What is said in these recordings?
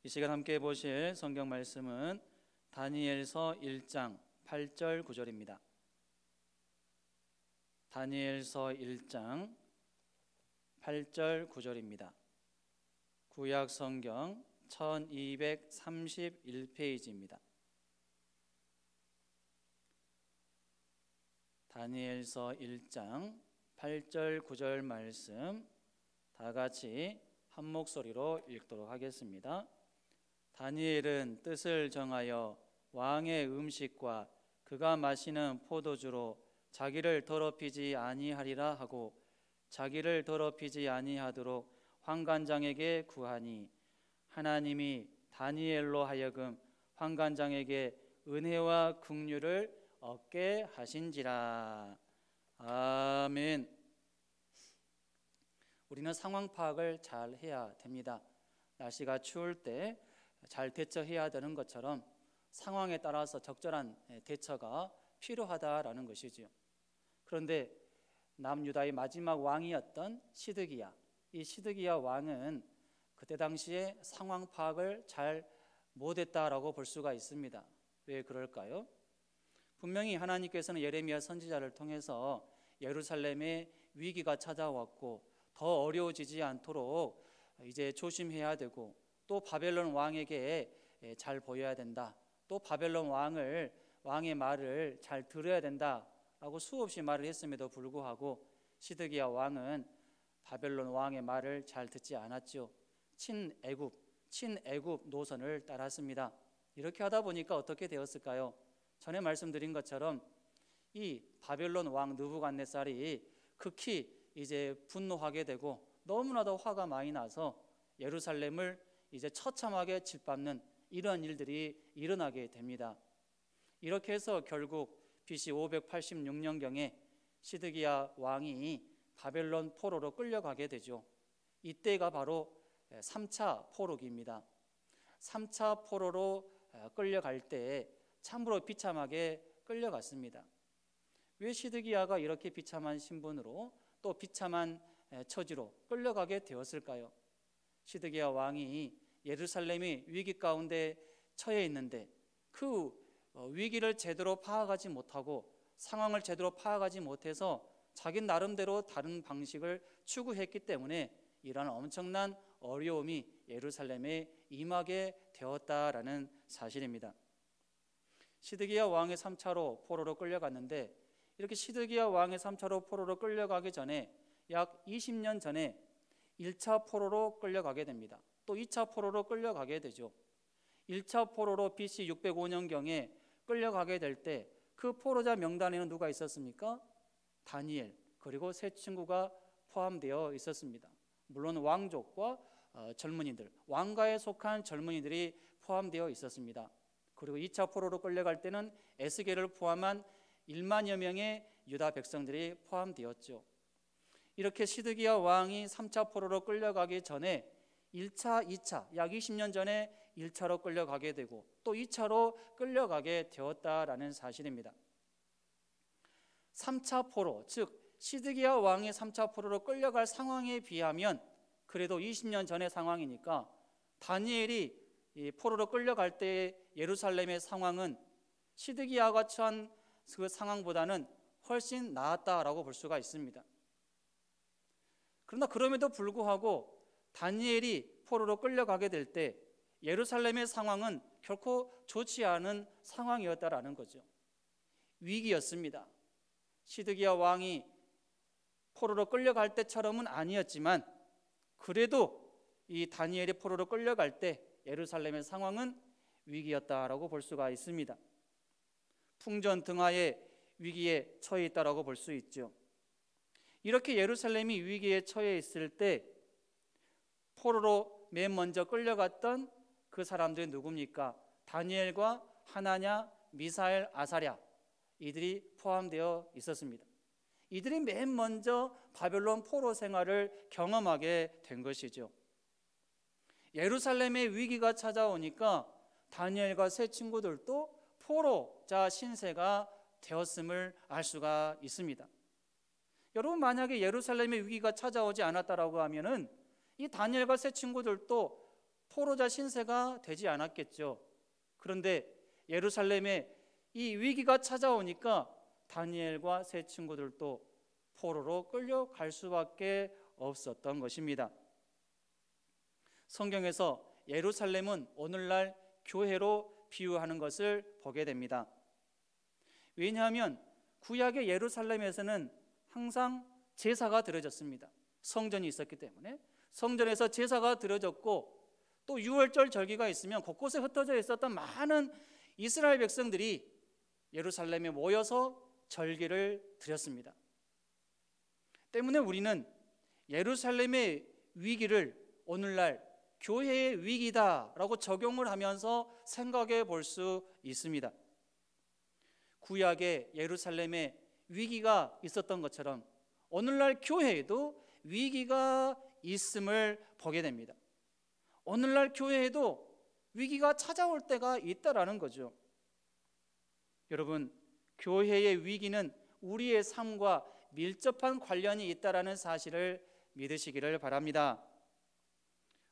이 시간 함께 보실 성경 말씀은 다니엘서 1장 8절 9절입니다. 다니엘서 1장 8절 9절입니다. 구약 성경 1231페이지입니다. 다니엘서 1장 8절 9절 말씀 다 같이 한 목소리로 읽도록 하겠습니다. 다니엘은 뜻을 정하여 왕의 음식과 그가 마시는 포도주로 자기를 더럽히지 아니하리라 하고 자기를 더럽히지 아니하도록 환관장에게 구하니 하나님이 다니엘로 하여금 환관장에게 은혜와 긍휼을 얻게 하신지라. 아멘. 우리는 상황 파악을 잘 해야 됩니다. 날씨가 추울 때 잘 대처해야 되는 것처럼 상황에 따라서 적절한 대처가 필요하다라는 것이지요. 그런데 남유다의 마지막 왕이었던 시드기야, 이 시드기야 왕은 그때 당시에 상황 파악을 잘 못했다라고 볼 수가 있습니다. 왜 그럴까요? 분명히 하나님께서는 예레미야 선지자를 통해서 예루살렘에 위기가 찾아왔고 더 어려워지지 않도록 이제 조심해야 되고 또 바벨론 왕에게 잘 보여야 된다, 또 바벨론 왕의 말을 잘 들어야 된다라고 수없이 말을 했음에도 불구하고 시드기야 왕은 바벨론 왕의 말을 잘 듣지 않았죠. 친애굽 노선을 따랐습니다. 이렇게 하다 보니까 어떻게 되었을까요? 전에 말씀드린 것처럼 이 바벨론 왕 느부갓네살이 극히 이제 분노하게 되고 너무나도 화가 많이 나서 예루살렘을 이제 처참하게 짓밟는 이런 일들이 일어나게 됩니다. 이렇게 해서 결국 BC 586년경에 시드기야 왕이 바벨론 포로로 끌려가게 되죠. 이때가 바로 3차 포로기입니다. 3차 포로로 끌려갈 때 참으로 비참하게 끌려갔습니다. 왜 시드기야가 이렇게 비참한 신분으로 또 비참한 처지로 끌려가게 되었을까요? 시드기야 왕이 예루살렘이 위기 가운데 처해 있는데 그 위기를 제대로 파악하지 못하고 상황을 제대로 파악하지 못해서 자기 나름대로 다른 방식을 추구했기 때문에 이러한 엄청난 어려움이 예루살렘에 임하게 되었다라는 사실입니다. 시드기야 왕의 3차로 포로로 끌려갔는데 이렇게 시드기야 왕의 3차로 포로로 끌려가기 전에 약 20년 전에 1차 포로로 끌려가게 됩니다. 또 2차 포로로 끌려가게 되죠. 1차 포로로 BC 605년경에 끌려가게 될 때 그 포로자 명단에는 누가 있었습니까? 다니엘 그리고 세 친구가 포함되어 있었습니다. 물론 왕족과 젊은이들, 왕가에 속한 젊은이들이 포함되어 있었습니다. 그리고 2차 포로로 끌려갈 때는 에스겔을 포함한 1만여 명의 유다 백성들이 포함되었죠. 이렇게 시드기야 왕이 3차 포로로 끌려가기 전에 1차, 2차, 약 20년 전에 1차로 끌려가게 되고 또 2차로 끌려가게 되었다라는 사실입니다. 3차 포로, 즉 시드기야 왕이 3차 포로로 끌려갈 상황에 비하면 그래도 20년 전의 상황이니까 다니엘이 이 포로로 끌려갈 때 예루살렘의 상황은 시드기야가 처한 그 상황보다는 훨씬 나았다라고 볼 수가 있습니다. 그러나 그럼에도 불구하고 다니엘이 포로로 끌려가게 될 때 예루살렘의 상황은 결코 좋지 않은 상황이었다라는 거죠. 위기였습니다. 시드기야 왕이 포로로 끌려갈 때처럼은 아니었지만 그래도 이 다니엘이 포로로 끌려갈 때 예루살렘의 상황은 위기였다라고 볼 수가 있습니다. 풍전등화의 위기에 처해 있다라고 볼 수 있죠. 이렇게 예루살렘이 위기에 처해 있을 때 포로로 맨 먼저 끌려갔던 그 사람들이 누굽니까? 다니엘과 하나냐, 미사엘, 아사랴, 이들이 포함되어 있었습니다. 이들이 맨 먼저 바벨론 포로 생활을 경험하게 된 것이죠. 예루살렘에 위기가 찾아오니까 다니엘과 세 친구들도 포로자 신세가 되었음을 알 수가 있습니다. 여러분, 만약에 예루살렘에 위기가 찾아오지 않았다라고 하면은 이 다니엘과 세 친구들도 포로자 신세가 되지 않았겠죠. 그런데 예루살렘에 이 위기가 찾아오니까 다니엘과 세 친구들도 포로로 끌려갈 수밖에 없었던 것입니다. 성경에서 예루살렘은 오늘날 교회로 비유하는 것을 보게 됩니다. 왜냐하면 구약의 예루살렘에서는 항상 제사가 드려졌습니다. 성전이 있었기 때문에 성전에서 제사가 드려졌고, 또 유월절 절기가 있으면 곳곳에 흩어져 있었던 많은 이스라엘 백성들이 예루살렘에 모여서 절기를 드렸습니다. 때문에 우리는 예루살렘의 위기를 오늘날 교회의 위기다라고 적용을 하면서 생각해 볼 수 있습니다. 구약의 예루살렘에 위기가 있었던 것처럼 오늘날 교회에도 위기가 있음을 보게 됩니다. 오늘날 교회에도 위기가 찾아올 때가 있다라는 거죠. 여러분, 교회의 위기는 우리의 삶과 밀접한 관련이 있다라는 사실을 믿으시기를 바랍니다.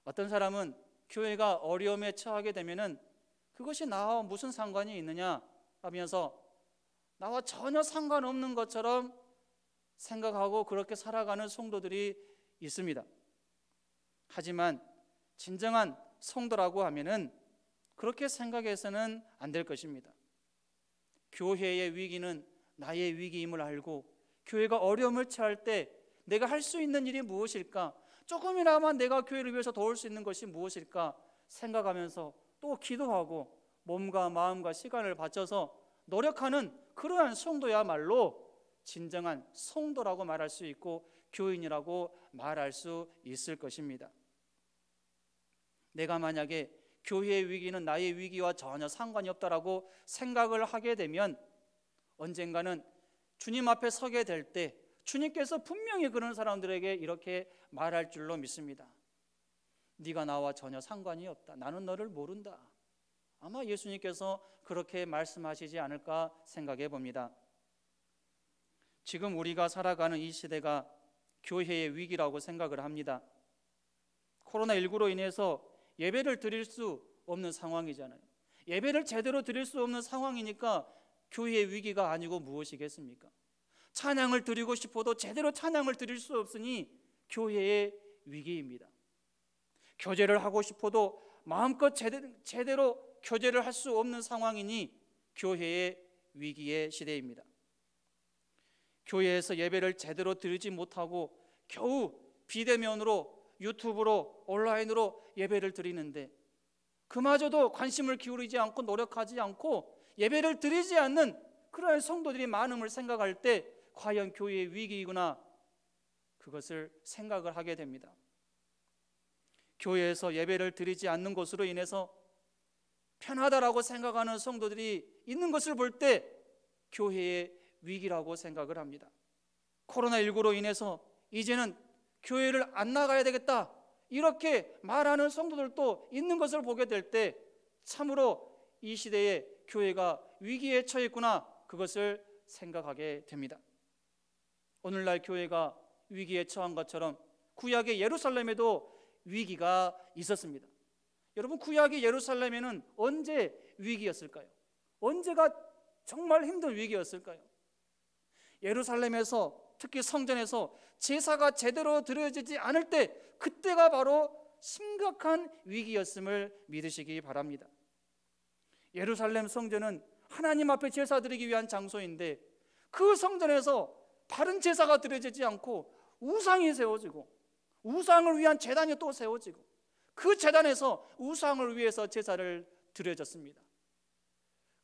어떤 사람은 교회가 어려움에 처하게 되면은 그것이 나와 무슨 상관이 있느냐 하면서 나와 전혀 상관없는 것처럼 생각하고 그렇게 살아가는 성도들이 있습니다. 하지만 진정한 성도라고 하면은 그렇게 생각해서는 안 될 것입니다. 교회의 위기는 나의 위기임을 알고 교회가 어려움을 처할 때 내가 할 수 있는 일이 무엇일까? 조금이나마 내가 교회를 위해서 도울 수 있는 것이 무엇일까 생각하면서 또 기도하고 몸과 마음과 시간을 바쳐서 노력하는 그러한 성도야말로 진정한 성도라고 말할 수 있고 교인이라고 말할 수 있을 것입니다. 내가 만약에 교회의 위기는 나의 위기와 전혀 상관이 없다라고 생각을 하게 되면 언젠가는 주님 앞에 서게 될 때 주님께서 분명히 그런 사람들에게 이렇게 말할 줄로 믿습니다. 네가 나와 전혀 상관이 없다. 나는 너를 모른다. 아마 예수님께서 그렇게 말씀하시지 않을까 생각해 봅니다. 지금 우리가 살아가는 이 시대가 교회의 위기라고 생각을 합니다. 코로나19로 인해서 예배를 드릴 수 없는 상황이잖아요. 예배를 제대로 드릴 수 없는 상황이니까 교회의 위기가 아니고 무엇이겠습니까? 찬양을 드리고 싶어도 제대로 찬양을 드릴 수 없으니 교회의 위기입니다. 교제를 하고 싶어도 마음껏 제대로 교제를 할 수 없는 상황이니 교회의 위기의 시대입니다. 교회에서 예배를 제대로 드리지 못하고 겨우 비대면으로 유튜브로 온라인으로 예배를 드리는데 그마저도 관심을 기울이지 않고 노력하지 않고 예배를 드리지 않는 그러한 성도들이 많음을 생각할 때 과연 교회의 위기이구나 그것을 생각을 하게 됩니다. 교회에서 예배를 드리지 않는 것으로 인해서 편하다라고 생각하는 성도들이 있는 것을 볼 때 교회의 위기라고 생각을 합니다. 코로나19로 인해서 이제는 교회를 안 나가야 되겠다 이렇게 말하는 성도들도 있는 것을 보게 될 때 참으로 이 시대에 교회가 위기에 처해 있구나 그것을 생각하게 됩니다. 오늘날 교회가 위기에 처한 것처럼 구약의 예루살렘에도 위기가 있었습니다. 여러분, 구약의 예루살렘에는 언제 위기였을까요? 언제가 정말 힘든 위기였을까요? 예루살렘에서 특히 성전에서 제사가 제대로 드려지지 않을 때 그때가 바로 심각한 위기였음을 믿으시기 바랍니다. 예루살렘 성전은 하나님 앞에 제사 드리기 위한 장소인데 그 성전에서 바른 제사가 드려지지 않고 우상이 세워지고 우상을 위한 제단이 또 세워지고 그 제단에서 우상을 위해서 제사를 드려졌습니다.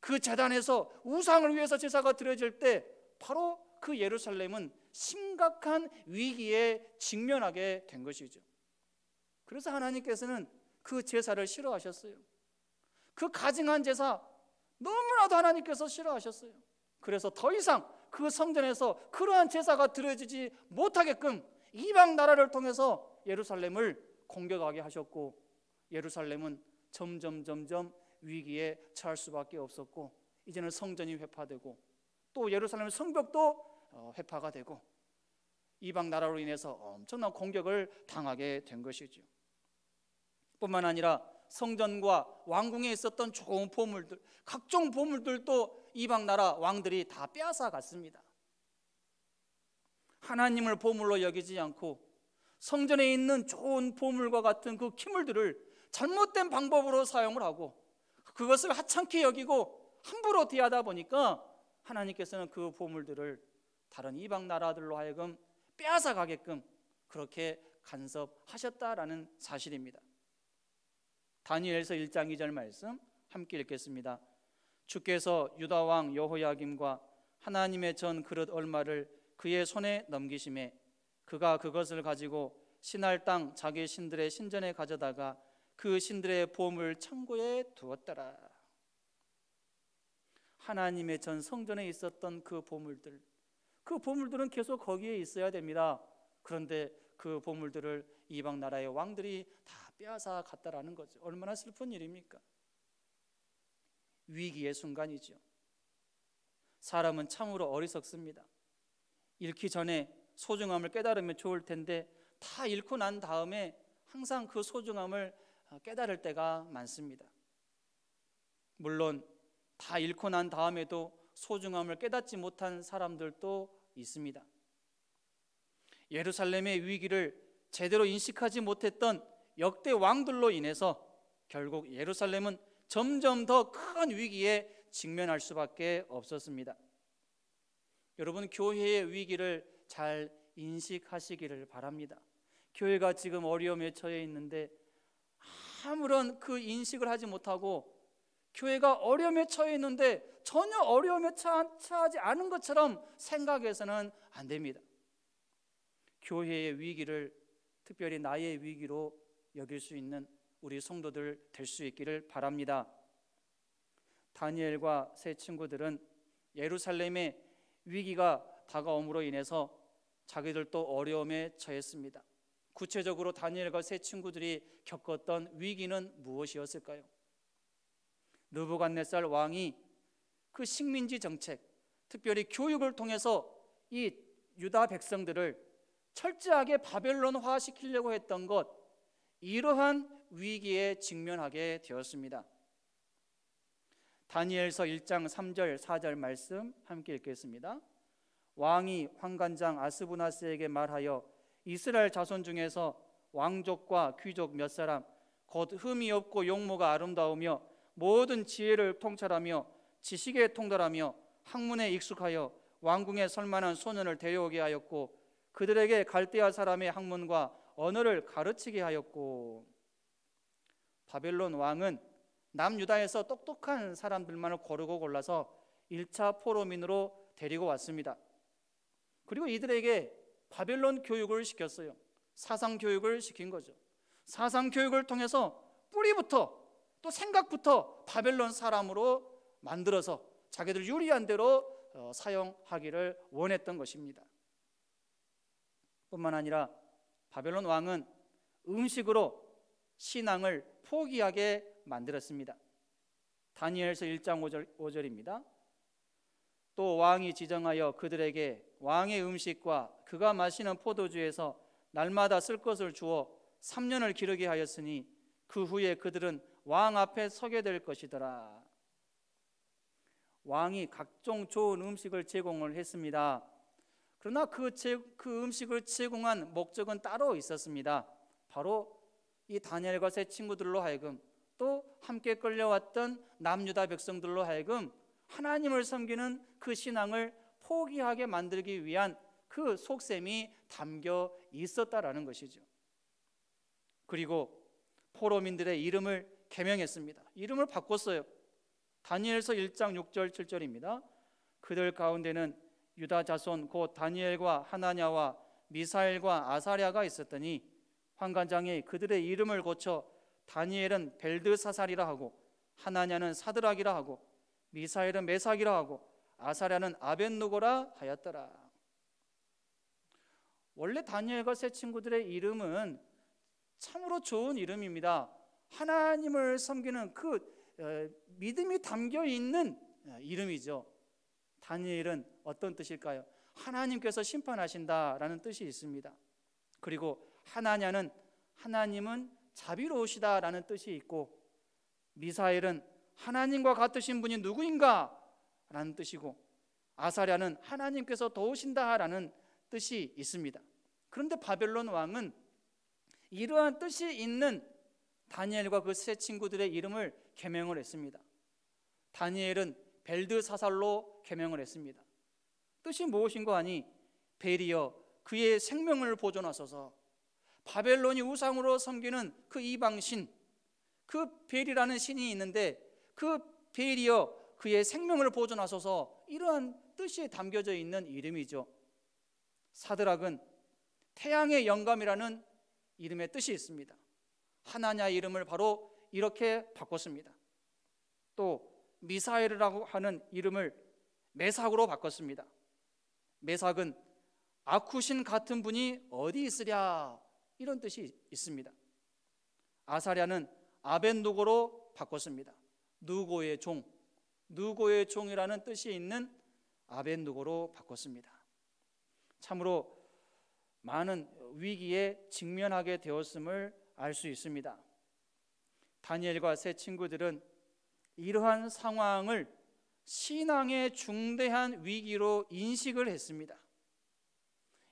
그 제단에서 우상을 위해서 제사가 드려질 때 바로 그 예루살렘은 심각한 위기에 직면하게 된 것이죠. 그래서 하나님께서는 그 제사를 싫어하셨어요. 그 가증한 제사 너무나도 하나님께서 싫어하셨어요. 그래서 더 이상 그 성전에서 그러한 제사가 드려지지 못하게끔 이방 나라를 통해서 예루살렘을 공격하게 하셨고 예루살렘은 점점 위기에 처할 수밖에 없었고 이제는 성전이 회파되고 또 예루살렘 성벽도 회파가 되고 이방 나라로 인해서 엄청난 공격을 당하게 된 것이죠. 뿐만 아니라 성전과 왕궁에 있었던 좋은 보물들, 각종 보물들도 이방 나라 왕들이 다 빼앗아 갔습니다. 하나님을 보물로 여기지 않고 성전에 있는 좋은 보물과 같은 그 기물들을 잘못된 방법으로 사용을 하고 그것을 하찮게 여기고 함부로 대하다 보니까 하나님께서는 그 보물들을 다른 이방 나라들로 하여금 빼앗아 가게끔 그렇게 간섭하셨다라는 사실입니다. 다니엘서 1장 2절 말씀 함께 읽겠습니다. 주께서 유다 왕 여호야김과 하나님의 전 그릇 얼마를 그의 손에 넘기심에 그가 그것을 가지고 신할 땅 자기 신들의 신전에 가져다가 그 신들의 보물 창고에 두었더라. 하나님의 전 성전에 있었던 그 보물들은 계속 거기에 있어야 됩니다. 그런데 그 보물들을 이방 나라의 왕들이 다 빼앗아 갔다라는 거죠. 얼마나 슬픈 일입니까? 위기의 순간이죠. 사람은 참으로 어리석습니다. 잃기 전에 소중함을 깨달으면 좋을 텐데 다 잃고 난 다음에 항상 그 소중함을 깨달을 때가 많습니다. 물론 다 잃고 난 다음에도 소중함을 깨닫지 못한 사람들도 있습니다. 예루살렘의 위기를 제대로 인식하지 못했던 역대 왕들로 인해서 결국 예루살렘은 점점 더 큰 위기에 직면할 수밖에 없었습니다. 여러분, 교회의 위기를 잘 인식하시기를 바랍니다. 교회가 지금 어려움에 처해 있는데 아무런 그 인식을 하지 못하고 교회가 어려움에 처해 있는데 전혀 어려움에 처하지 않은 것처럼 생각해서는 안 됩니다. 교회의 위기를 특별히 나의 위기로 여길 수 있는 우리 성도들 될 수 있기를 바랍니다. 다니엘과 세 친구들은 예루살렘의 위기가 다가옴으로 인해서 자기들도 어려움에 처했습니다. 구체적으로 다니엘과 세 친구들이 겪었던 위기는 무엇이었을까요? 느부갓네살 왕이 그 식민지 정책, 특별히 교육을 통해서 이 유다 백성들을 철저하게 바벨론화 시키려고 했던 것, 이러한 위기에 직면하게 되었습니다. 다니엘서 1장 3절 4절 말씀 함께 읽겠습니다. 왕이 환관장 아스부나스에게 말하여 이스라엘 자손 중에서 왕족과 귀족 몇 사람 곧 흠이 없고 용모가 아름다우며 모든 지혜를 통찰하며 지식에 통달하며 학문에 익숙하여 왕궁에 설만한 소년을 데려오게 하였고 그들에게 갈대아 사람의 학문과 언어를 가르치게 하였고. 바벨론 왕은 남유다에서 똑똑한 사람들만을 고르고 골라서 1차 포로민으로 데리고 왔습니다. 그리고 이들에게 바벨론 교육을 시켰어요. 사상 교육을 시킨 거죠. 사상 교육을 통해서 뿌리부터 또 생각부터 바벨론 사람으로 만들어서 자기들 유리한 대로 사용하기를 원했던 것입니다. 뿐만 아니라 바벨론 왕은 음식으로 신앙을 포기하게 만들었습니다. 다니엘서 1장 5절입니다. 또 왕이 지정하여 그들에게 왕의 음식과 그가 마시는 포도주에서 날마다 쓸 것을 주어 3년을 기르게 하였으니 그 후에 그들은 왕 앞에 서게 될 것이더라. 왕이 각종 좋은 음식을 제공을 했습니다. 그러나 그 음식을 제공한 목적은 따로 있었습니다. 바로 이 다니엘과 세 친구들로 하여금 또 함께 끌려왔던 남유다 백성들로 하여금 하나님을 섬기는 그 신앙을 포기하게 만들기 위한 그 속셈이 담겨 있었다라는 것이죠. 그리고 포로민들의 이름을 개명했습니다. 이름을 바꿨어요. 다니엘서 1장 6절 7절입니다. 그들 가운데는 유다 자손 곧 다니엘과 하나냐와 미사엘과 아사랴가 있었더니 환관장이 그들의 이름을 고쳐 다니엘은 벨드사살이라 하고 하나냐는 사드락이라 하고 미사엘은 메삭이라 하고 아사랴는 아벳누고라 하였더라. 원래 다니엘과 세 친구들의 이름은 참으로 좋은 이름입니다. 하나님을 섬기는 그 믿음이 담겨 있는 이름이죠. 다니엘은 어떤 뜻일까요? 하나님께서 심판하신다라는 뜻이 있습니다. 그리고 하나냐는 하나님은 자비로우시다라는 뜻이 있고, 미사엘은 하나님과 같으신 분이 누구인가 라는 뜻이고, 아사랴는 하나님께서 도우신다라는 뜻이 있습니다. 그런데 바벨론 왕은 이러한 뜻이 있는 다니엘과 그 세 친구들의 이름을 계명을 했습니다. 다니엘은 벨드사살로 계명을 했습니다. 뜻이 무엇인고 하니, 벨이여 그의 생명을 보존하소서. 바벨론이 우상으로 섬기는 그 이방신, 그 벨이라는 신이 있는데 그 벨이여 그의 생명을 보존하소서, 이러한 뜻이 담겨져 있는 이름이죠. 사드락은 태양의 영감이라는 이름의 뜻이 있습니다. 하나냐 이름을 바로 이렇게 바꿨습니다. 또 미사엘이라고 하는 이름을 메삭으로 바꿨습니다. 메삭은 아쿠신 같은 분이 어디 있으랴, 이런 뜻이 있습니다. 아사랴는 아벤누고로 바꿨습니다. 누고의 종, 누고의 종이라는 뜻이 있는 아벤누고로 바꿨습니다. 참으로 많은 위기에 직면하게 되었음을 알 수 있습니다. 다니엘과 세 친구들은 이러한 상황을 신앙의 중대한 위기로 인식을 했습니다.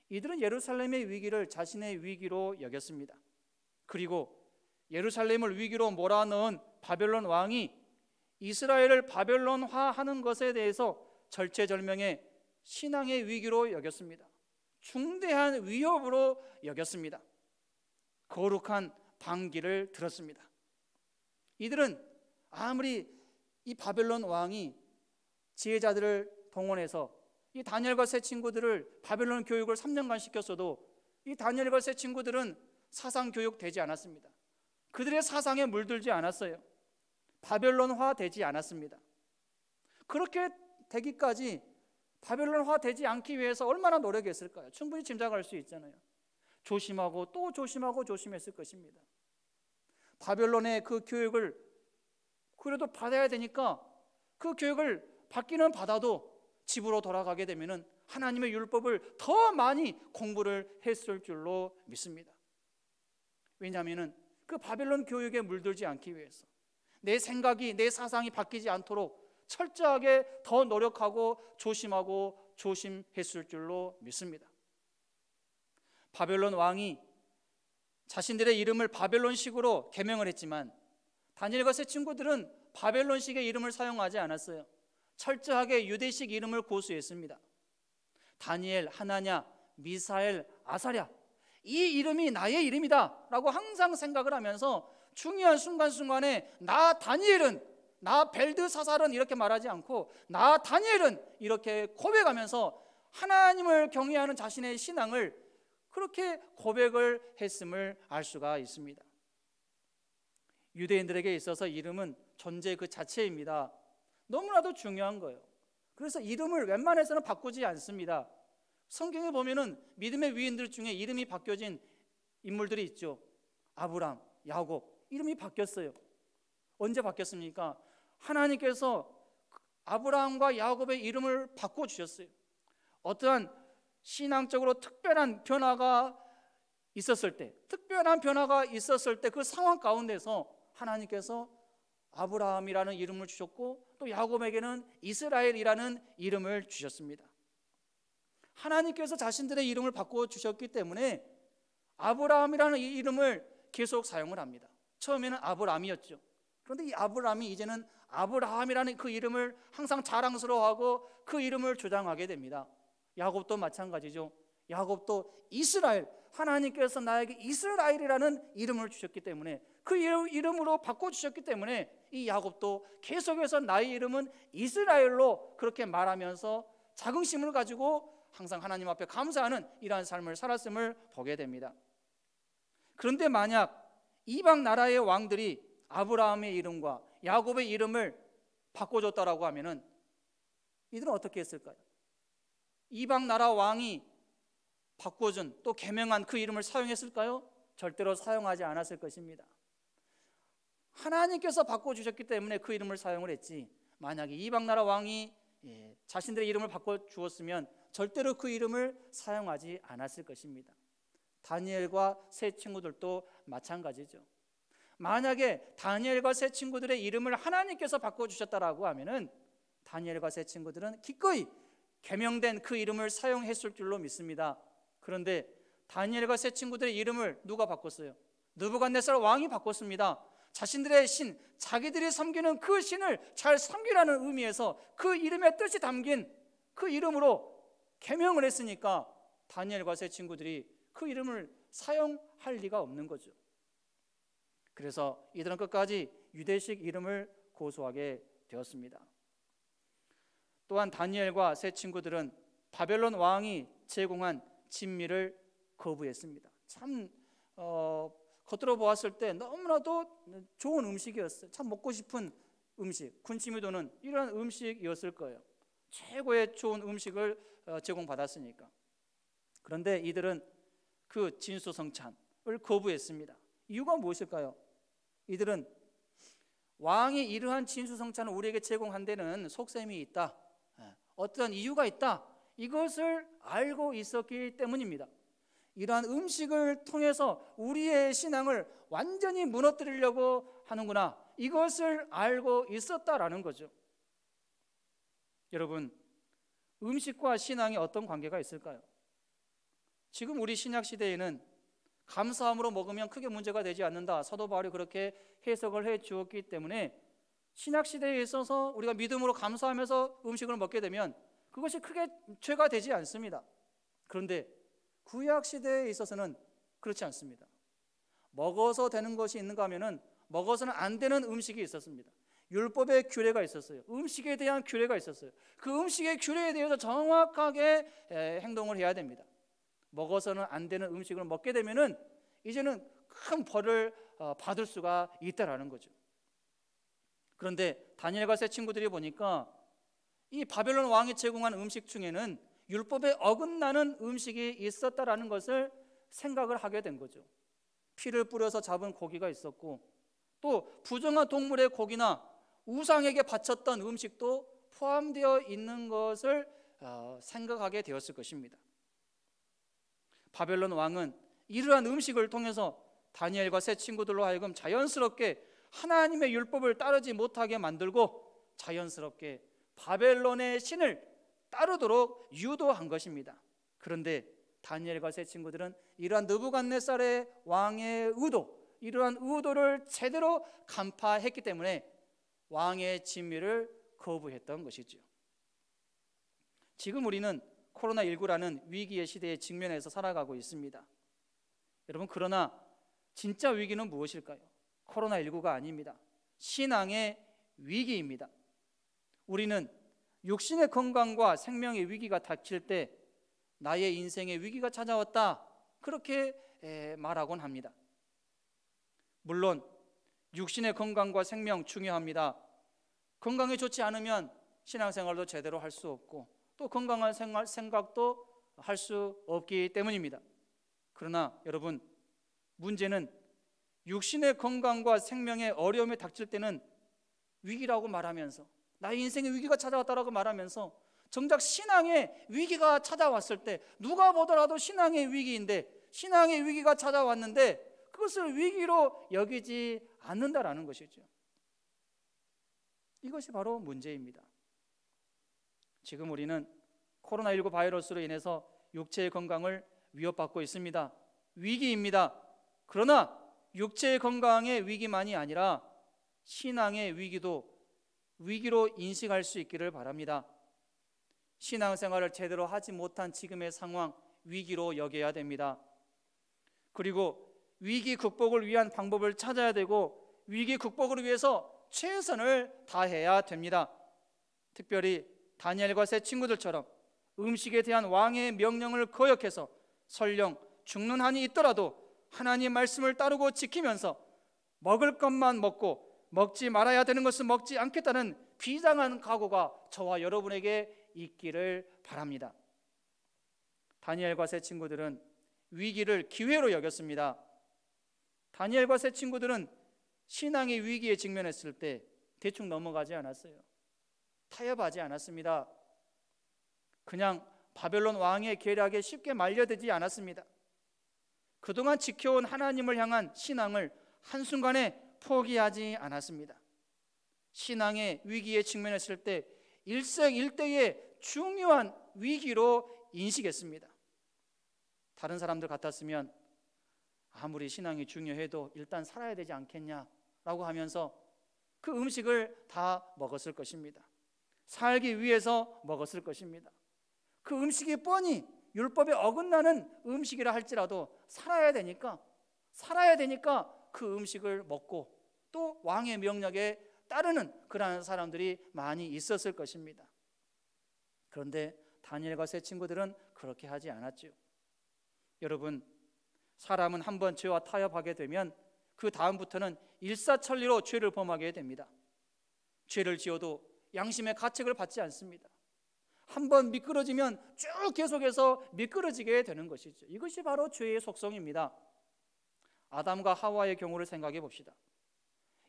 이들은 예루살렘의 위기를 자신의 위기로 여겼습니다. 그리고 예루살렘을 위기로 몰아넣은 바벨론 왕이 이스라엘을 바벨론화하는 것에 대해서 절체절명의 신앙의 위기로 여겼습니다. 중대한 위협으로 여겼습니다. 거룩한 반기를 들었습니다. 이들은 아무리 이 바벨론 왕이 지혜자들을 동원해서 이 다니엘과 세 친구들을 바벨론 교육을 3년간 시켰어도 이 다니엘과 세 친구들은 사상 교육되지 않았습니다. 그들의 사상에 물들지 않았어요. 바벨론화 되지 않았습니다. 그렇게 되기까지 바벨론화 되지 않기 위해서 얼마나 노력했을까요? 충분히 짐작할 수 있잖아요. 조심하고 또 조심하고 조심했을 것입니다. 바벨론의 그 교육을 그래도 받아야 되니까 그 교육을 받기는 받아도 집으로 돌아가게 되면은 하나님의 율법을 더 많이 공부를 했을 줄로 믿습니다. 왜냐하면은 그 바벨론 교육에 물들지 않기 위해서, 내 생각이, 내 사상이 바뀌지 않도록 철저하게 더 노력하고 조심하고 조심했을 줄로 믿습니다. 바벨론 왕이 자신들의 이름을 바벨론식으로 계명을 했지만 다니엘과 세 친구들은 바벨론식의 이름을 사용하지 않았어요. 철저하게 유대식 이름을 고수했습니다. 다니엘, 하나냐, 미사엘, 아사랴, 이 이름이 나의 이름이다 라고 항상 생각을 하면서 중요한 순간순간에 나 다니엘은, 나 벨드사살은 이렇게 말하지 않고 나 다니엘은 이렇게 고백하면서 하나님을 경외하는 자신의 신앙을 그렇게 고백을 했음을 알 수가 있습니다. 유대인들에게 있어서 이름은 존재 그 자체입니다. 너무나도 중요한 거예요. 그래서 이름을 웬만해서는 바꾸지 않습니다. 성경에 보면은 믿음의 위인들 중에 이름이 바뀌어진 인물들이 있죠. 아브람, 야곱, 이름이 바뀌었어요. 언제 바뀌었습니까? 하나님께서 아브라함과 야곱의 이름을 바꿔주셨어요. 어떠한 신앙적으로 특별한 변화가 있었을 때, 그 상황 가운데서 하나님께서 아브라함이라는 이름을 주셨고 또 야곱에게는 이스라엘이라는 이름을 주셨습니다. 하나님께서 자신들의 이름을 바꿔주셨기 때문에 아브라함이라는 이 이름을 계속 사용을 합니다. 처음에는 아브람이었죠. 그런데 이 아브람이 이제는 아브라함이라는 그 이름을 항상 자랑스러워하고 그 이름을 주장하게 됩니다. 야곱도 마찬가지죠. 야곱도 이스라엘, 하나님께서 나에게 이스라엘이라는 이름을 주셨기 때문에 그 이름으로 바꿔주셨기 때문에 이 야곱도 계속해서 나의 이름은 이스라엘로 그렇게 말하면서 자긍심을 가지고 항상 하나님 앞에 감사하는 이러한 삶을 살았음을 보게 됩니다. 그런데 만약 이방 나라의 왕들이 아브라함의 이름과 야곱의 이름을 바꿔줬다라고 하면은 이들은 어떻게 했을까요? 이방 나라 왕이 바꿔준 또 계명한 그 이름을 사용했을까요? 절대로 사용하지 않았을 것입니다. 하나님께서 바꿔주셨기 때문에 그 이름을 사용을 했지, 만약에 이방 나라 왕이 자신들의 이름을 바꿔주었으면 절대로 그 이름을 사용하지 않았을 것입니다. 다니엘과 세 친구들도 마찬가지죠. 만약에 다니엘과 세 친구들의 이름을 하나님께서 바꿔주셨다라고 하면은 다니엘과 세 친구들은 기꺼이 계명된 그 이름을 사용했을 줄로 믿습니다. 그런데 다니엘과 세 친구들의 이름을 누가 바꿨어요? 느부갓네살 왕이 바꿨습니다. 자신들의 신, 자기들이 섬기는 그 신을 잘 섬기라는 의미에서 그 이름의 뜻이 담긴 그 이름으로 계명을 했으니까 다니엘과 세 친구들이 그 이름을 사용할 리가 없는 거죠. 그래서 이들은 끝까지 유대식 이름을 고수하게 되었습니다. 또한 다니엘과 세 친구들은 바벨론 왕이 제공한 진미를 거부했습니다. 참 겉으로 보았을 때 너무나도 좋은 음식이었어요. 참 먹고 싶은 음식, 군침이 도는 이런 음식이었을 거예요. 최고의 좋은 음식을 제공받았으니까. 그런데 이들은 그 진수성찬을 거부했습니다. 이유가 무엇일까요? 이들은 왕이 이러한 진수성찬을 우리에게 제공한 데는 속셈이 있다, 어떤 이유가 있다, 이것을 알고 있었기 때문입니다. 이러한 음식을 통해서 우리의 신앙을 완전히 무너뜨리려고 하는구나, 이것을 알고 있었다라는 거죠. 여러분, 음식과 신앙이 어떤 관계가 있을까요? 지금 우리 신약 시대에는 감사함으로 먹으면 크게 문제가 되지 않는다, 사도 바울이 그렇게 해석을 해 주었기 때문에 신약 시대에 있어서 우리가 믿음으로 감사하면서 음식을 먹게 되면 그것이 크게 죄가 되지 않습니다. 그런데 구약 시대에 있어서는 그렇지 않습니다. 먹어서 되는 것이 있는가 하면은 먹어서는 안 되는 음식이 있었습니다. 율법의 규례가 있었어요. 음식에 대한 규례가 있었어요. 그 음식의 규례에 대해서 정확하게 행동을 해야 됩니다. 먹어서는 안 되는 음식을 먹게 되면은 이제는 큰 벌을 받을 수가 있다라는 거죠. 그런데 다니엘과 세 친구들이 보니까 이 바벨론 왕이 제공한 음식 중에는 율법에 어긋나는 음식이 있었다라는 것을 생각을 하게 된 거죠. 피를 뿌려서 잡은 고기가 있었고, 또 부정한 동물의 고기나 우상에게 바쳤던 음식도 포함되어 있는 것을 생각하게 되었을 것입니다. 바벨론 왕은 이러한 음식을 통해서 다니엘과 세 친구들로 하여금 자연스럽게 하나님의 율법을 따르지 못하게 만들고 자연스럽게 바벨론의 신을 따르도록 유도한 것입니다. 그런데 다니엘과 세 친구들은 이러한 느부갓네살의 왕의 의도, 이러한 의도를 제대로 간파했기 때문에 왕의 진미를 거부했던 것이죠. 지금 우리는 코로나19라는 위기의 시대에 직면해서 살아가고 있습니다. 여러분, 그러나 진짜 위기는 무엇일까요? 코로나19가 아닙니다. 신앙의 위기입니다. 우리는 육신의 건강과 생명의 위기가 닥칠 때 나의 인생의 위기가 찾아왔다, 그렇게 말하곤 합니다. 물론 육신의 건강과 생명 중요합니다. 건강이 좋지 않으면 신앙생활도 제대로 할 수 없고 또 건강한 생각도 할 수 없기 때문입니다. 그러나 여러분, 문제는 육신의 건강과 생명의 어려움이 닥칠 때는 위기라고 말하면서, 나의 인생의 위기가 찾아왔다라고 말하면서, 정작 신앙의 위기가 찾아왔을 때 누가 보더라도 신앙의 위기인데, 신앙의 위기가 찾아왔는데 그것을 위기로 여기지 않는다라는 것이죠. 이것이 바로 문제입니다. 지금 우리는 코로나19 바이러스로 인해서 육체의 건강을 위협받고 있습니다. 위기입니다. 그러나 육체의 건강의 위기만이 아니라 신앙의 위기도 위기로 인식할 수 있기를 바랍니다. 신앙생활을 제대로 하지 못한 지금의 상황, 위기로 여겨야 됩니다. 그리고 위기 극복을 위한 방법을 찾아야 되고, 위기 극복을 위해서 최선을 다해야 됩니다. 특별히 다니엘과 세 친구들처럼 음식에 대한 왕의 명령을 거역해서 설령 죽는 한이 있더라도 하나님 말씀을 따르고 지키면서 먹을 것만 먹고 먹지 말아야 되는 것은 먹지 않겠다는 비장한 각오가 저와 여러분에게 있기를 바랍니다. 다니엘과 세 친구들은 위기를 기회로 여겼습니다. 다니엘과 세 친구들은 신앙의 위기에 직면했을 때 대충 넘어가지 않았어요. 타협하지 않았습니다. 그냥 바벨론 왕의 계략에 쉽게 말려들지 않았습니다. 그동안 지켜온 하나님을 향한 신앙을 한순간에 포기하지 않았습니다. 신앙의 위기에 직면했을 때 일생일대의 중요한 위기로 인식했습니다. 다른 사람들 같았으면 아무리 신앙이 중요해도 일단 살아야 되지 않겠냐라고 하면서 그 음식을 다 먹었을 것입니다. 살기 위해서 먹었을 것입니다. 그 음식이 뻔히 율법에 어긋나는 음식이라 할지라도 살아야 되니까 그 음식을 먹고 또 왕의 명령에 따르는 그러한 사람들이 많이 있었을 것입니다. 그런데 다니엘과 세 친구들은 그렇게 하지 않았죠. 여러분, 사람은 한번 죄와 타협하게 되면 그 다음부터는 일사천리로 죄를 범하게 됩니다. 죄를 지어도 양심의 가책을 받지 않습니다. 한번 미끄러지면 쭉 계속해서 미끄러지게 되는 것이죠. 이것이 바로 죄의 속성입니다. 아담과 하와의 경우를 생각해 봅시다.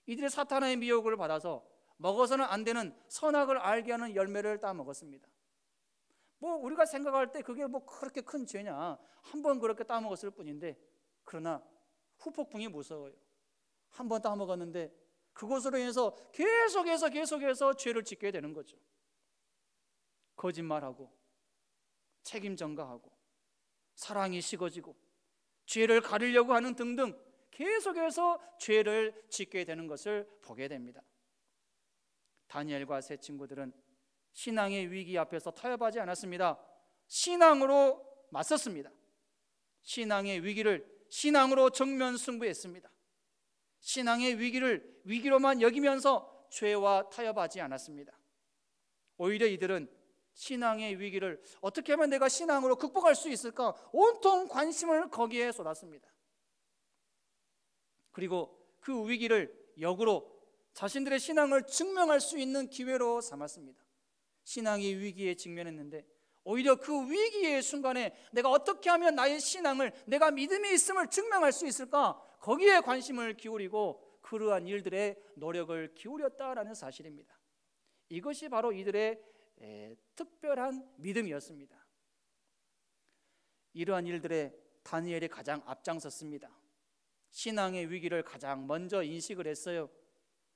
이들이 사탄의 미혹을 받아서 먹어서는 안 되는 선악을 알게 하는 열매를 따먹었습니다. 우리가 생각할 때 그게 그렇게 큰 죄냐, 한번 그렇게 따먹었을 뿐인데, 그러나 후폭풍이 무서워요. 한번 따먹었는데 그것으로 인해서 계속해서 죄를 짓게 되는 거죠. 거짓말하고 책임 전가하고 사랑이 식어지고 죄를 가리려고 하는 등등 계속해서 죄를 짓게 되는 것을 보게 됩니다. 다니엘과 세 친구들은 신앙의 위기 앞에서 타협하지 않았습니다. 신앙으로 맞섰습니다. 신앙의 위기를 신앙으로 정면 승부했습니다. 신앙의 위기를 위기로만 여기면서 죄와 타협하지 않았습니다. 오히려 이들은 신앙의 위기를 어떻게 하면 내가 신앙으로 극복할 수 있을까, 온통 관심을 거기에 쏟았습니다. 그리고 그 위기를 역으로 자신들의 신앙을 증명할 수 있는 기회로 삼았습니다. 신앙이 위기에 직면했는데 오히려 그 위기의 순간에 내가 어떻게 하면 나의 신앙을, 내가 믿음이 있음을 증명할 수 있을까, 거기에 관심을 기울이고 그러한 일들에 노력을 기울였다라는 사실입니다. 이것이 바로 이들의 특별한 믿음이었습니다. 이러한 일들에 다니엘이 가장 앞장섰습니다. 신앙의 위기를 가장 먼저 인식을 했어요.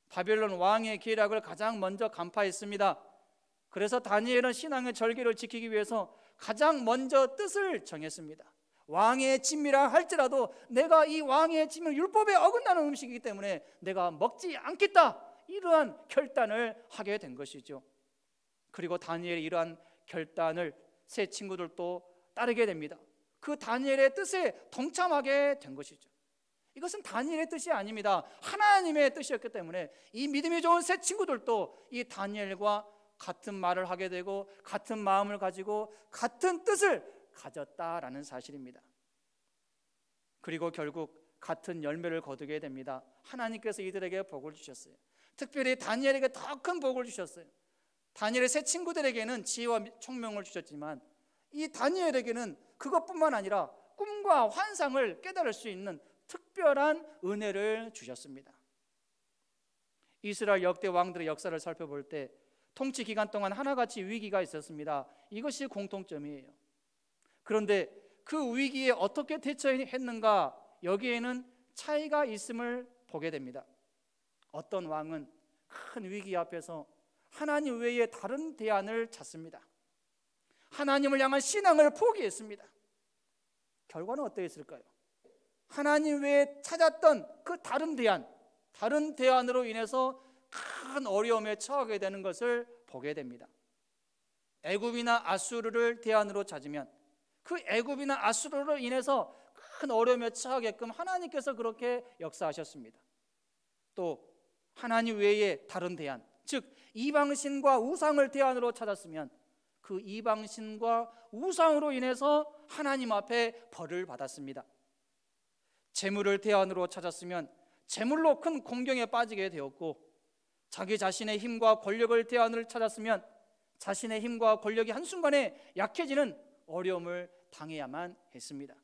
바벨론 왕의 계략을 가장 먼저 간파했습니다. 그래서 다니엘은 신앙의 절개를 지키기 위해서 가장 먼저 뜻을 정했습니다. 왕의 진미라 할지라도 내가 이 왕의 진미, 율법에 어긋나는 음식이기 때문에 내가 먹지 않겠다, 이러한 결단을 하게 된 것이죠. 그리고 다니엘의 이러한 결단을 세 친구들도 따르게 됩니다. 그 다니엘의 뜻에 동참하게 된 것이죠. 이것은 다니엘의 뜻이 아닙니다. 하나님의 뜻이었기 때문에 이 믿음이 좋은 세 친구들도 이 다니엘과 같은 말을 하게 되고 같은 마음을 가지고 같은 뜻을 가졌다라는 사실입니다. 그리고 결국 같은 열매를 거두게 됩니다. 하나님께서 이들에게 복을 주셨어요. 특별히 다니엘에게 더 큰 복을 주셨어요. 다니엘의 세 친구들에게는 지혜와 총명을 주셨지만 이 다니엘에게는 그것뿐만 아니라 꿈과 환상을 깨달을 수 있는 특별한 은혜를 주셨습니다. 이스라엘 역대 왕들의 역사를 살펴볼 때 통치 기간 동안 하나같이 위기가 있었습니다. 이것이 공통점이에요. 그런데 그 위기에 어떻게 대처했는가, 여기에는 차이가 있음을 보게 됩니다. 어떤 왕은 큰 위기 앞에서 하나님 외에 다른 대안을 찾습니다. 하나님을 향한 신앙을 포기했습니다. 결과는 어떠했을까요? 하나님 외에 찾았던 그 다른 대안으로 인해서 큰 어려움에 처하게 되는 것을 보게 됩니다. 애굽이나 아수르를 대안으로 찾으면 그 애굽이나 아수르로 인해서 큰 어려움에 처하게끔 하나님께서 그렇게 역사하셨습니다. 또 하나님 외에 다른 대안, 즉 이방신과 우상을 대안으로 찾았으면 그 이방신과 우상으로 인해서 하나님 앞에 벌을 받았습니다. 재물을 대안으로 찾았으면 재물로 큰 공경에 빠지게 되었고, 자기 자신의 힘과 권력을 대안을 찾았으면 자신의 힘과 권력이 한순간에 약해지는 어려움을 당해야만 했습니다.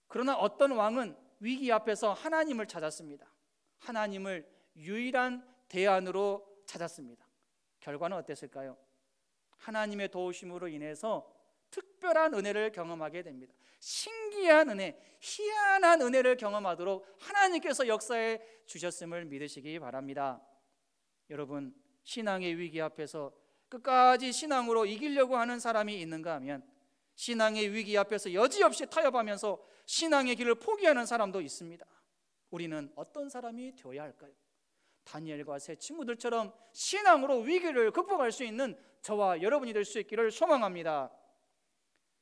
그러나 어떤 왕은 위기 앞에서 하나님을 찾았습니다. 하나님을 유일한 대안으로 찾았습니다. 결과는 어땠을까요? 하나님의 도우심으로 인해서 특별한 은혜를 경험하게 됩니다. 신기한 은혜, 희한한 은혜를 경험하도록 하나님께서 역사해 주셨음을 믿으시기 바랍니다. 여러분, 신앙의 위기 앞에서 끝까지 신앙으로 이기려고 하는 사람이 있는가 하면 신앙의 위기 앞에서 여지없이 타협하면서 신앙의 길을 포기하는 사람도 있습니다. 우리는 어떤 사람이 되어야 할까요? 다니엘과 세 친구들처럼 신앙으로 위기를 극복할 수 있는 저와 여러분이 될 수 있기를 소망합니다.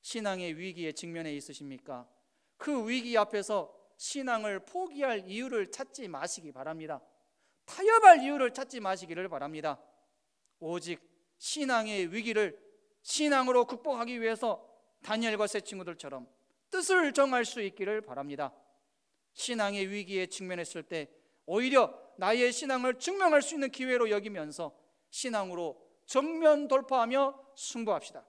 신앙의 위기에 직면해 있으십니까? 그 위기 앞에서 신앙을 포기할 이유를 찾지 마시기 바랍니다. 타협할 이유를 찾지 마시기를 바랍니다. 오직 신앙의 위기를 신앙으로 극복하기 위해서 다니엘과 세 친구들처럼 뜻을 정할 수 있기를 바랍니다. 신앙의 위기에 직면했을 때 오히려 나의 신앙을 증명할 수 있는 기회로 여기면서 신앙으로 정면 돌파하며 승부합시다.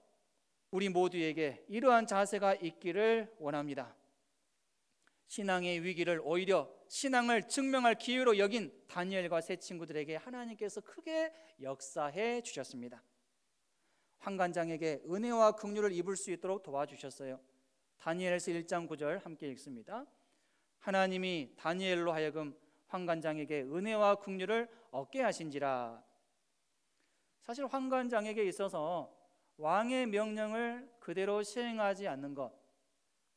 우리 모두에게 이러한 자세가 있기를 원합니다. 신앙의 위기를 오히려 신앙을 증명할 기회로 여긴 다니엘과 세 친구들에게 하나님께서 크게 역사해 주셨습니다. 환관장에게 은혜와 긍휼을 입을 수 있도록 도와주셨어요. 다니엘서 1장 9절 함께 읽습니다. 하나님이 다니엘로 하여금 환관장에게 은혜와 긍휼을 얻게 하신지라. 사실 환관장에게 있어서 왕의 명령을 그대로 시행하지 않는 것,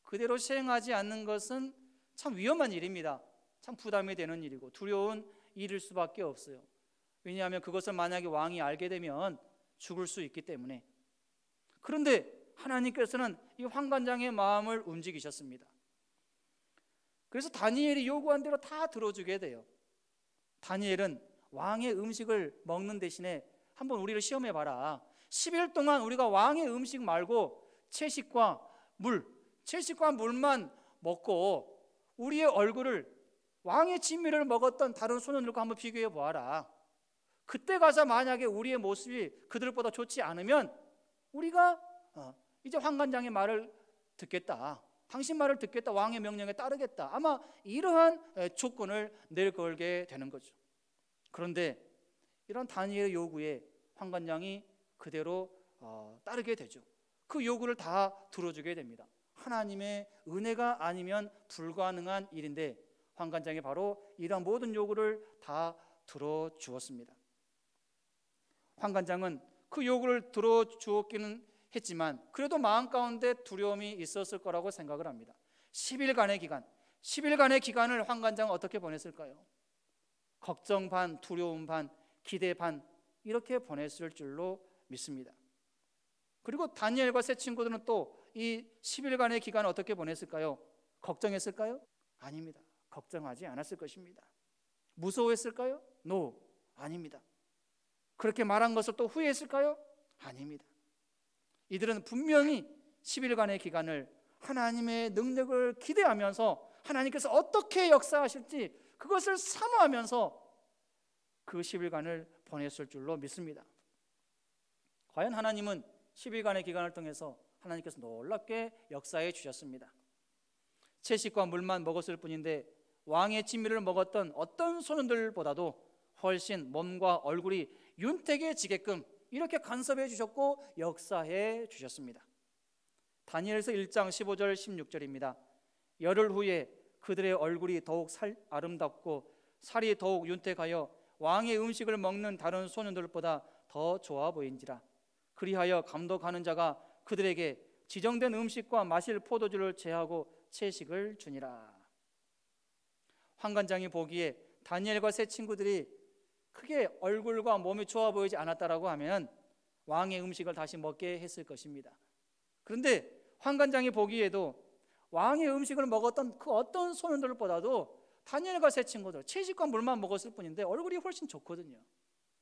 그대로 시행하지 않는 것은 참 위험한 일입니다. 참 부담이 되는 일이고 두려운 일일 수밖에 없어요. 왜냐하면 그것을 만약에 왕이 알게 되면 죽을 수 있기 때문에. 그런데 하나님께서는 이 환관장의 마음을 움직이셨습니다. 그래서 다니엘이 요구한 대로 다 들어주게 돼요. 다니엘은 왕의 음식을 먹는 대신에 한번 우리를 시험해 봐라. 10일 동안 우리가 왕의 음식 말고 채식과 물만 먹고 우리의 얼굴을 왕의 진미를 먹었던 다른 소년들과 한번 비교해 보아라. 그때 가서 만약에 우리의 모습이 그들보다 좋지 않으면 우리가 이제 환관장의 말을 듣겠다, 당신 말을 듣겠다, 왕의 명령에 따르겠다, 아마 이러한 조건을 내걸게 되는 거죠. 그런데 이런 다니엘의 요구에 환관장이 그대로 따르게 되죠. 그 요구를 다 들어주게 됩니다. 하나님의 은혜가 아니면 불가능한 일인데 환관장이 바로 이러한 모든 요구를 다 들어주었습니다. 환관장은 그 요구를 들어주었기는 했지만 그래도 마음 가운데 두려움이 있었을 거라고 생각을 합니다. 10일간의 기간을 환관장은 어떻게 보냈을까요? 걱정 반, 두려움 반, 기대 반, 이렇게 보냈을 줄로 믿습니다. 그리고 다니엘과 세 친구들은 또 이 10일간의 기간을 어떻게 보냈을까요? 걱정했을까요? 아닙니다. 걱정하지 않았을 것입니다. 무서워했을까요? No, 아닙니다. 그렇게 말한 것을 또 후회했을까요? 아닙니다. 이들은 분명히 10일간의 기간을 하나님의 능력을 기대하면서 하나님께서 어떻게 역사하실지 그것을 사모하면서 그 10일간을 보냈을 줄로 믿습니다. 과연 하나님은 10일간의 기간을 통해서 하나님께서 놀랍게 역사해 주셨습니다. 채식과 물만 먹었을 뿐인데 왕의 진미를 먹었던 어떤 소년들보다도 훨씬 몸과 얼굴이 윤택해지게끔 이렇게 간섭해 주셨고 역사해 주셨습니다. 다니엘서 1장 15절 16절입니다. 열흘 후에 그들의 얼굴이 더욱 아름답고 살이 더욱 윤택하여 왕의 음식을 먹는 다른 소년들보다 더 좋아 보인지라. 그리하여 감독하는 자가 그들에게 지정된 음식과 마실 포도주를 제하고 채식을 주니라. 환관장이 보기에 다니엘과 세 친구들이 크게 얼굴과 몸이 좋아 보이지 않았다라고 하면 왕의 음식을 다시 먹게 했을 것입니다. 그런데 환관장이 보기에도 왕의 음식을 먹었던 그 어떤 소년들보다도 다니엘과 세 친구들 채식과 물만 먹었을 뿐인데 얼굴이 훨씬 좋거든요.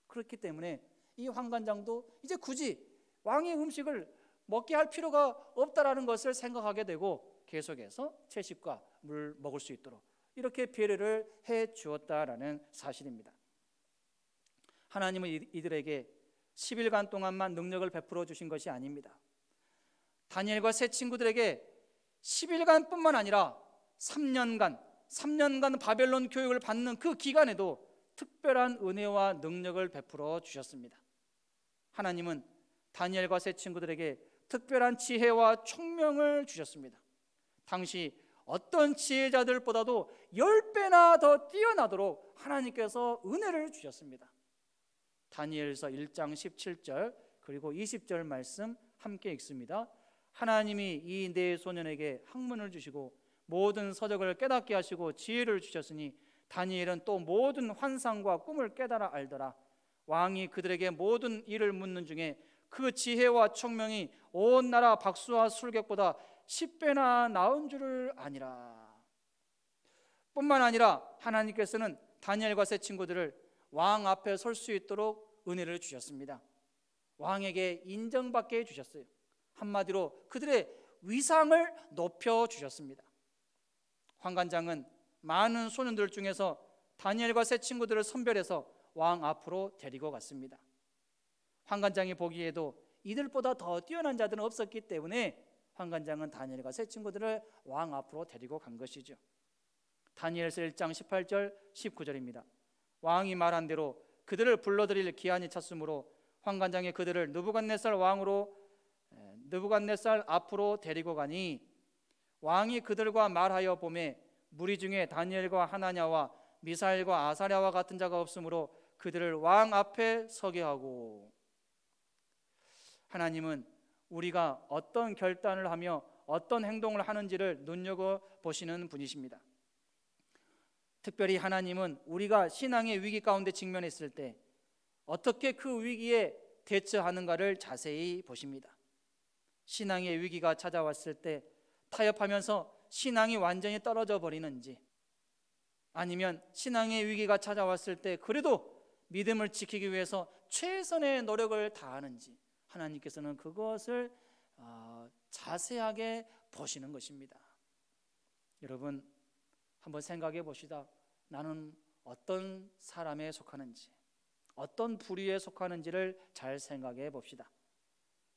그렇기 때문에 이 환관장도 이제 굳이 왕의 음식을 먹게 할 필요가 없다라는 것을 생각하게 되고 계속해서 채식과 물 먹을 수 있도록 이렇게 배려를 해 주었다라는 사실입니다. 하나님은 이들에게 10일간 동안만 능력을 베풀어 주신 것이 아닙니다. 다니엘과 세 친구들에게 10일간 뿐만 아니라 3년간 바벨론 교육을 받는 그 기간에도 특별한 은혜와 능력을 베풀어 주셨습니다. 하나님은 다니엘과 세 친구들에게 특별한 지혜와 총명을 주셨습니다. 당시 어떤 지혜자들보다도 10배나 더 뛰어나도록 하나님께서 은혜를 주셨습니다. 다니엘서 1장 17절 그리고 20절 말씀 함께 읽습니다. 하나님이 이 네 소년에게 학문을 주시고 모든 서적을 깨닫게 하시고 지혜를 주셨으니 다니엘은 또 모든 환상과 꿈을 깨달아 알더라. 왕이 그들에게 모든 일을 묻는 중에 그 지혜와 총명이 온 나라 박수와 술객보다 10배나 나은 줄을 아니라. 뿐만 아니라 하나님께서는 다니엘과 세 친구들을 왕 앞에 설 수 있도록 은혜를 주셨습니다. 왕에게 인정받게 해주셨어요. 한마디로 그들의 위상을 높여주셨습니다. 환관장은 많은 소년들 중에서 다니엘과 세 친구들을 선별해서 왕 앞으로 데리고 갔습니다. 환관장이 보기에도 이들보다 더 뛰어난 자들은 없었기 때문에 환관장은 다니엘과 세 친구들을 왕 앞으로 데리고 간 것이죠. 다니엘서 1장 18절 19절입니다. 왕이 말한 대로 그들을 불러들일 기한이 찼으므로 환관장이 그들을 느부갓네살 앞으로 데리고 가니 왕이 그들과 말하여 보매 무리 중에 다니엘과 하나냐와 미사엘과 아사랴와 같은 자가 없으므로 그들을 왕 앞에 서게 하고. 하나님은 우리가 어떤 결단을 하며 어떤 행동을 하는지를 눈여겨보시는 분이십니다. 특별히 하나님은 우리가 신앙의 위기 가운데 직면했을 때 어떻게 그 위기에 대처하는가를 자세히 보십니다. 신앙의 위기가 찾아왔을 때 타협하면서 신앙이 완전히 떨어져 버리는지, 아니면 신앙의 위기가 찾아왔을 때 그래도 믿음을 지키기 위해서 최선의 노력을 다하는지, 하나님께서는 그것을 자세하게 보시는 것입니다. 여러분 한번 생각해 봅시다. 나는 어떤 사람에 속하는지, 어떤 부류에 속하는지를 잘 생각해 봅시다.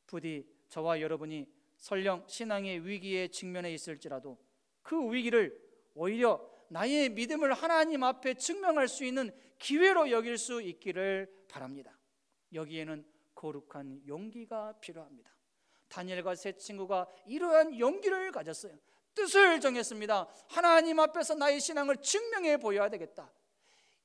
부디 저와 여러분이 설령 신앙의 위기에 직면해 있을지라도 그 위기를 오히려 나의 믿음을 하나님 앞에 증명할 수 있는 기회로 여길 수 있기를 바랍니다. 여기에는 거룩한 용기가 필요합니다. 다니엘과 세 친구가 이러한 용기를 가졌어요. 뜻을 정했습니다. 하나님 앞에서 나의 신앙을 증명해 보여야 되겠다.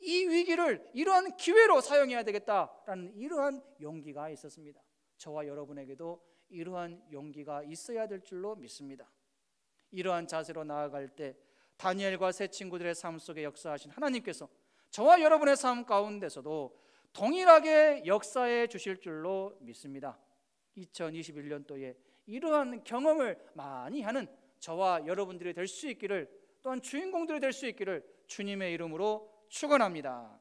이 위기를 이러한 기회로 사용해야 되겠다라는 이러한 용기가 있었습니다. 저와 여러분에게도 이러한 용기가 있어야 될 줄로 믿습니다. 이러한 자세로 나아갈 때 다니엘과 세 친구들의 삶 속에 역사하신 하나님께서 저와 여러분의 삶 가운데서도 동일하게 역사해 주실 줄로 믿습니다. 2021년도에 이러한 경험을 많이 하는 저와 여러분들이 될 수 있기를, 또한 주인공들이 될 수 있기를 주님의 이름으로 축원합니다.